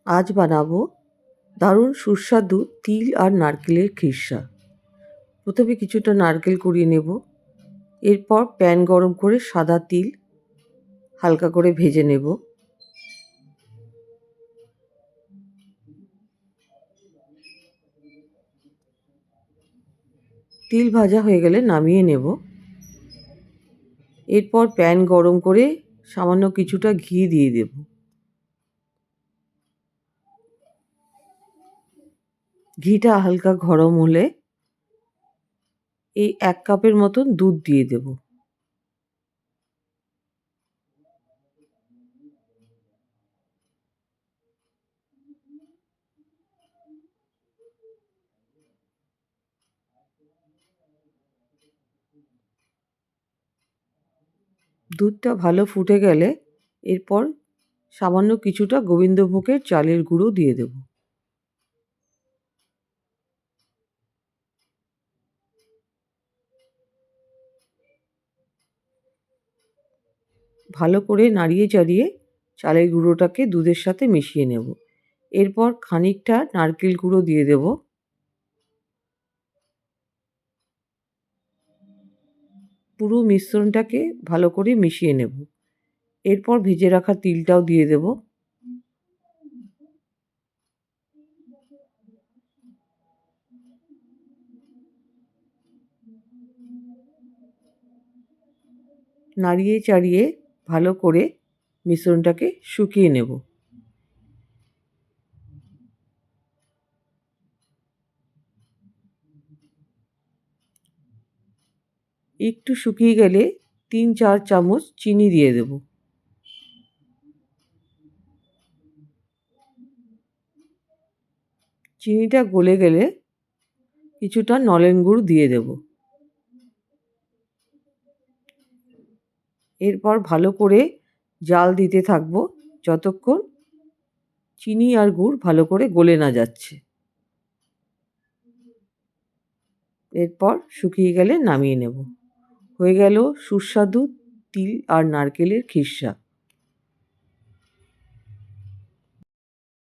আজ বানাবো দারুণ সুস্বাদু তিল আর নারকেলের খিরসা। প্রথমে কিছুটা নারকেল কুড়িয়ে নেব। এরপর প্যান গরম করে সাদা তিল হালকা করে ভেজে নেব। তিল ভাজা হয়ে গেলে নামিয়ে নেব। এরপর প্যান গরম করে সামান্য কিছুটা ঘি দিয়ে দেব। ঘিটা হালকা গরম হলে এই 1 কাপের মতন দুধ দিয়ে দেব। দুধটা ভালো ফুটে গেলে এরপর সামান্য কিছুটা গোবিন্দভোগের চালের গুঁড়ো দিয়ে দেব। ভালো করে নাড়িয়ে চাড়িয়ে চালের গুঁড়োটাকে দুধের সাথে মিশিয়ে নেব। এরপর খানিকটা নারকেল গুঁড়ো দিয়ে দেব। পুরো মিশ্রণটাকে ভালো করে মিশিয়ে নেব। এরপর ভেজে রাখা তিলটাও দিয়ে দেব। নাড়িয়ে চাড়িয়ে ভালো করে মিশ্রণটাকে শুকিয়ে নেব। একটু শুকিয়ে গেলে 3-4 চামচ চিনি দিয়ে দেব। চিনিটা গলে গেলে কিছুটা নলেন গুড় দিয়ে দেব। এরপর ভালো করে জাল দিতে থাকবো যতক্ষণ চিনি আর গুড় ভালো করে গলে না যাচ্ছে। এরপর শুকিয়ে গেলে নামিয়ে নেব। হয়ে গেল সুস্বাদু তিল আর নারকেলের খিরসা।